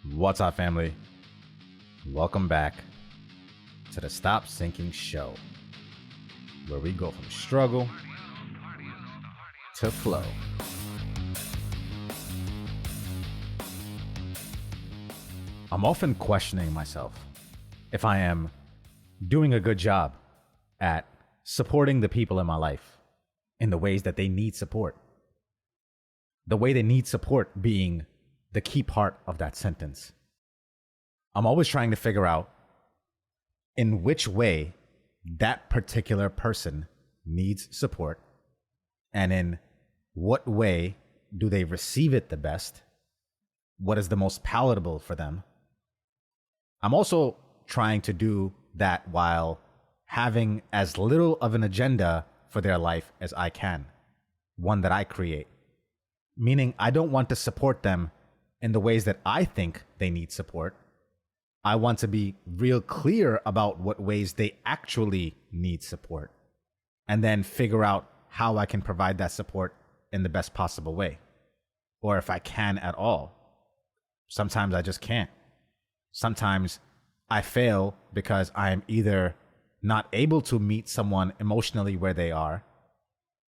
What's up, family? Welcome back to the Stop Sinking Show, where we go from struggle to flow. I'm often questioning myself if I am doing a good job at supporting the people in my life in the ways that they need support. The way they need support being the key part of that sentence. I'm always trying to figure out in which way that particular person needs support and in what way do they receive it the best, what is the most palatable for them. I'm also trying to do that while having as little of an agenda for their life as I can, one that I create. Meaning I don't want to support them in the ways that I think they need support. I want to be real clear about what ways they actually need support, and then figure out how I can provide that support in the best possible way, or if I can at all. Sometimes I just can't. Sometimes I fail because I am either not able to meet someone emotionally where they are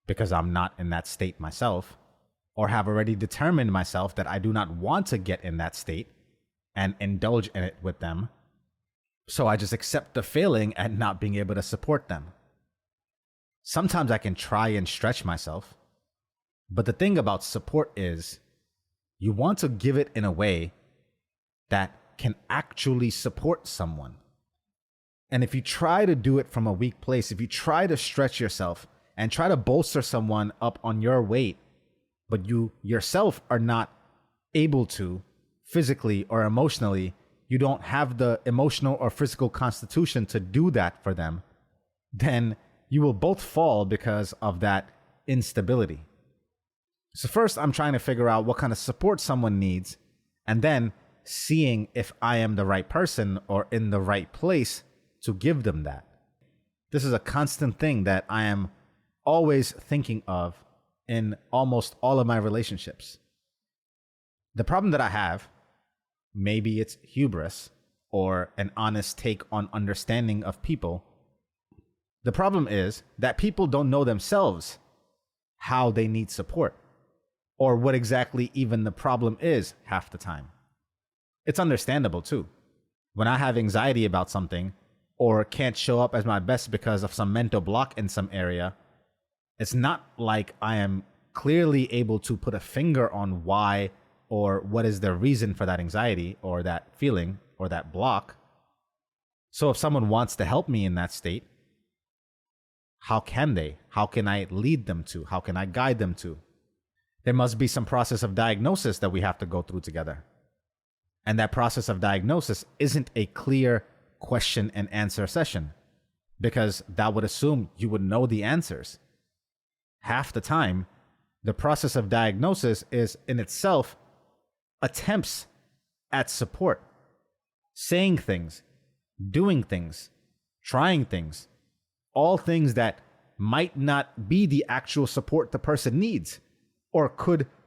because I'm not in that state myself, or have already determined myself that I do not want to get in that state and indulge in it with them. So I just accept the failing at not being able to support them. Sometimes I can try and stretch myself, but the thing about support is you want to give it in a way that can actually support someone. And if you try to do it from a weak place, if you try to stretch yourself and try to bolster someone up on your weight, but you yourself are not able to physically or emotionally, you don't have the emotional or physical constitution to do that for them, then you will both fall because of that instability. So first, I'm trying to figure out what kind of support someone needs, and then seeing if I am the right person or in the right place to give them that. This is a constant thing that I am always thinking of in almost all of my relationships. The problem that I have, maybe it's hubris or an honest take on understanding of people. The problem is that people don't know themselves how they need support or what exactly even the problem is half the time. It's understandable too. When I have anxiety about something or can't show up as my best because of some mental block in some area, it's not like I am clearly able to put a finger on why or what is the reason for that anxiety or that feeling or that block. So if someone wants to help me in that state, how can they? How can I lead them to? How can I guide them to? There must be some process of diagnosis that we have to go through together. And that process of diagnosis isn't a clear question and answer session, because that would assume you would know the answers. Half the time, the process of diagnosis is in itself attempts at support, saying things, doing things, trying things, all things that might not be the actual support the person needs, or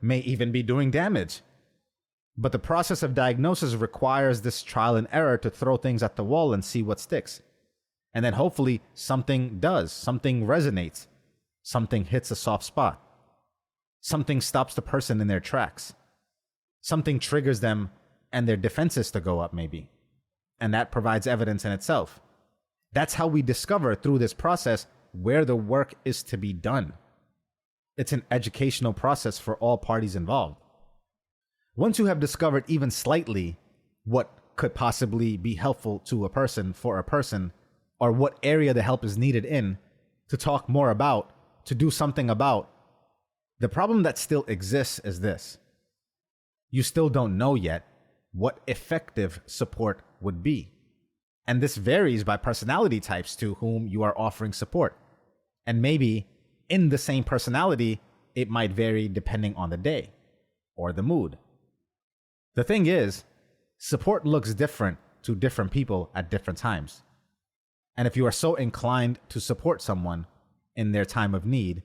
may even be doing damage. But the process of diagnosis requires this trial and error to throw things at the wall and see what sticks. And then hopefully something does, something resonates, something hits a soft spot. Something stops the person in their tracks. Something triggers them and their defenses to go up maybe. And that provides evidence in itself. That's how we discover through this process where the work is to be done. It's an educational process for all parties involved. Once you have discovered even slightly what could possibly be helpful to a person for a person, or what area the help is needed in, to talk more about, to do something about, the problem that still exists is this. You still don't know yet what effective support would be. And this varies by personality types to whom you are offering support. And maybe in the same personality, it might vary depending on the day or the mood. The thing is, support looks different to different people at different times. And if you are so inclined to support someone in their time of need,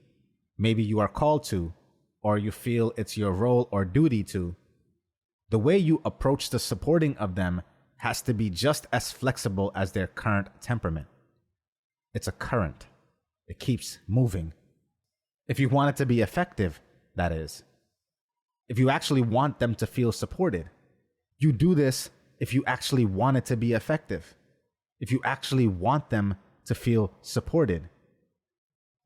maybe you are called to, or you feel it's your role or duty to, The way you approach the supporting of them has to be just as flexible as their current temperament. It's a current. It keeps moving. If you want it to be effective, that is. If you actually want them to feel supported, you do this if you actually want it to be effective. If you actually want them to feel supported,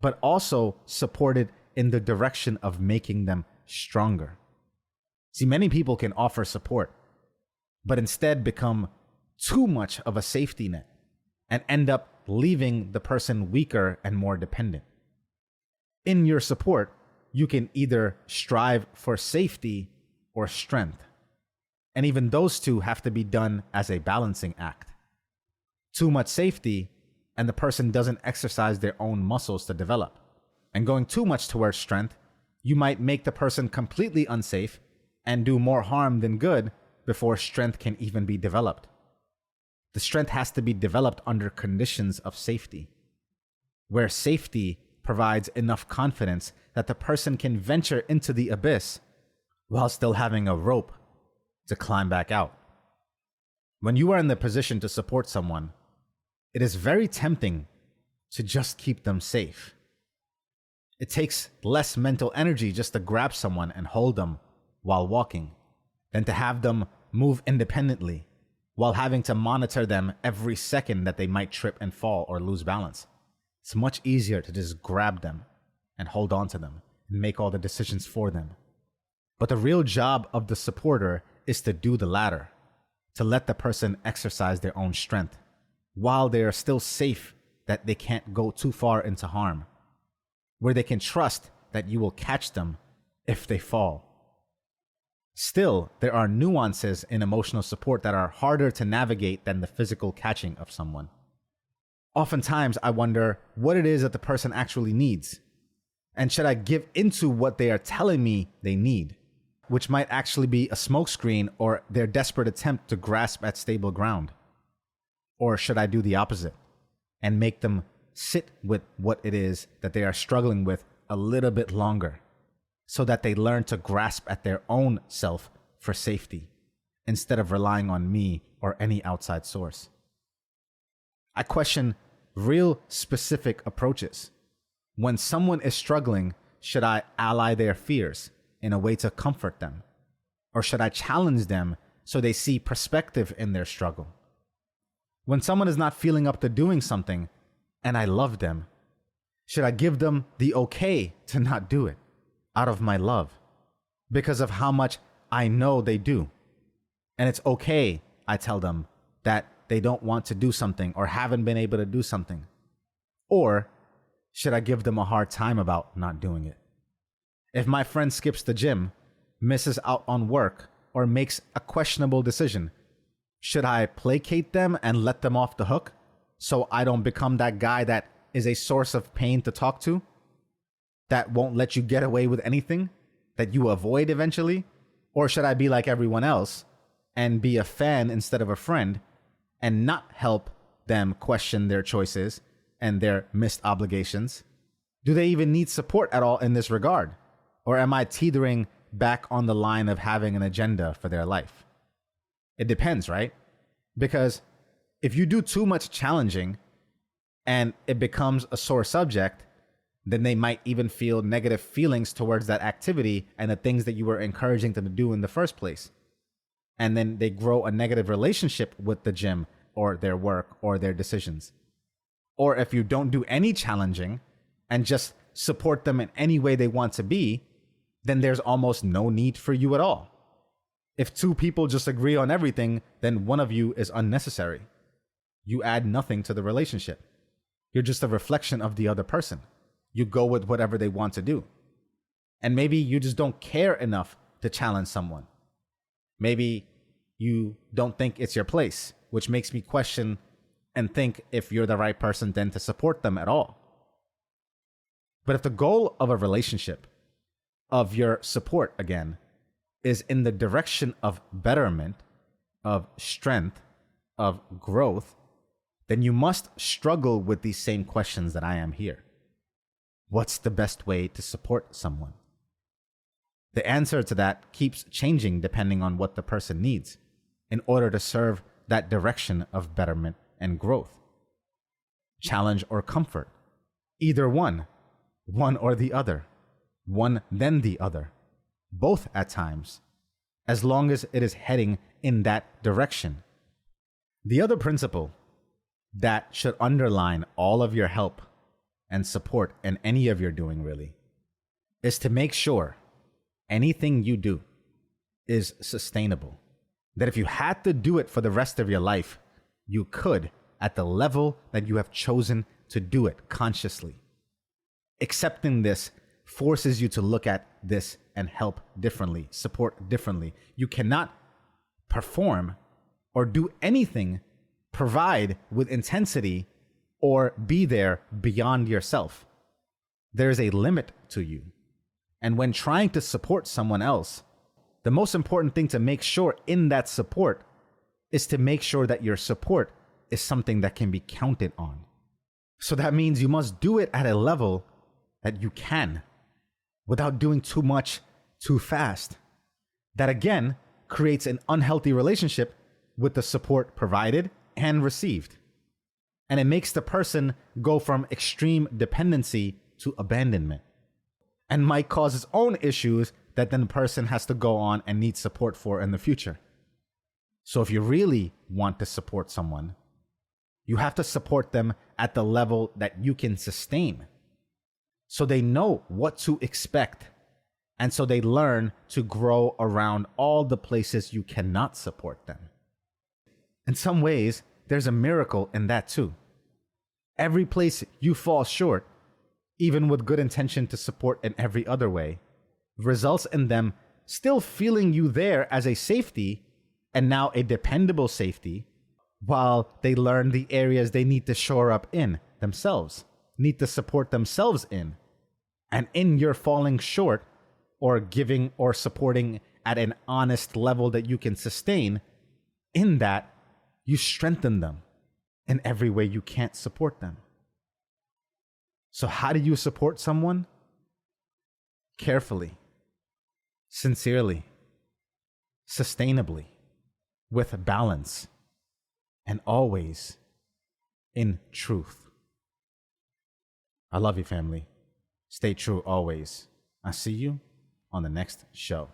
but also supported in the direction of making them stronger. See, many people can offer support, but instead become too much of a safety net and end up leaving the person weaker and more dependent. In your support, you can either strive for safety or strength. And even those two have to be done as a balancing act. Too much safety, and the person doesn't exercise their own muscles to develop. And going too much towards strength, you might make the person completely unsafe and do more harm than good before strength can even be developed. The strength has to be developed under conditions of safety, where safety provides enough confidence that the person can venture into the abyss while still having a rope to climb back out. When you are in the position to support someone, it is very tempting to just keep them safe. It takes less mental energy just to grab someone and hold them while walking than to have them move independently while having to monitor them every second that they might trip and fall or lose balance. It's much easier to just grab them and hold on to them and make all the decisions for them. But the real job of the supporter is to do the latter, to let the person exercise their own strength while they are still safe, that they can't go too far into harm, where they can trust that you will catch them if they fall. Still, there are nuances in emotional support that are harder to navigate than the physical catching of someone. Oftentimes, I wonder what it is that the person actually needs, and should I give into what they are telling me they need, which might actually be a smokescreen or their desperate attempt to grasp at stable ground? Or should I do the opposite and make them sit with what it is that they are struggling with a little bit longer so that they learn to grasp at their own self for safety instead of relying on me or any outside source? I question real specific approaches. When someone is struggling, should I ally their fears in a way to comfort them? Or should I challenge them so they see perspective in their struggle? When someone is not feeling up to doing something and I love them, should I give them the okay to not do it out of my love because of how much I know they do? And it's okay, I tell them, that they don't want to do something or haven't been able to do something. Or should I give them a hard time about not doing it? If my friend skips the gym, misses out on work, or makes a questionable decision, should I placate them and let them off the hook so I don't become that guy that is a source of pain to talk to, that won't let you get away with anything, that you avoid eventually? Or should I be like everyone else and be a fan instead of a friend and not help them question their choices and their missed obligations? Do they even need support at all in this regard? Or am I teetering back on the line of having an agenda for their life? It depends, right? Because if you do too much challenging and it becomes a sore subject, then they might even feel negative feelings towards that activity and the things that you were encouraging them to do in the first place. And then they grow a negative relationship with the gym or their work or their decisions. Or if you don't do any challenging and just support them in any way they want to be, then there's almost no need for you at all. If two people just agree on everything, then one of you is unnecessary. You add nothing to the relationship. You're just a reflection of the other person. You go with whatever they want to do. And maybe you just don't care enough to challenge someone. Maybe you don't think it's your place, which makes me question and think if you're the right person then to support them at all. But if the goal of a relationship, of your support again, is in the direction of betterment, of strength, of growth, then you must struggle with these same questions that I am here. What's the best way to support someone? The answer to that keeps changing depending on what the person needs in order to serve that direction of betterment and growth. Challenge or comfort. Either one or the other, one then the other, both at times, as long as it is heading in that direction. The other principle that should underline all of your help and support in any of your doing really is to make sure anything you do is sustainable. That if you had to do it for the rest of your life, you could at the level that you have chosen to do it consciously. Accepting this forces you to look at this and help differently, support differently. You cannot perform or do anything, provide with intensity, or be there beyond yourself. There's a limit to you. And when trying to support someone else, the most important thing to make sure in that support is to make sure that your support is something that can be counted on. So that means you must do it at a level that you can, without doing too much too fast. That again creates an unhealthy relationship with the support provided and received. And it makes the person go from extreme dependency to abandonment, and might cause its own issues that then the person has to go on and need support for in the future. So if you really want to support someone, you have to support them at the level that you can sustain, so they know what to expect, and so they learn to grow around all the places you cannot support them. In some ways, there's a miracle in that too. Every place you fall short, even with good intention to support in every other way, results in them still feeling you there as a safety, and now a dependable safety, while they learn the areas they need to shore up in themselves, need to support themselves in. And in your falling short, or giving or supporting at an honest level that you can sustain, in that, you strengthen them in every way you can't support them. So how do you support someone? Carefully, sincerely, sustainably, with balance, and always in truth. I love you, family. Stay true always. I'll see you on the next show.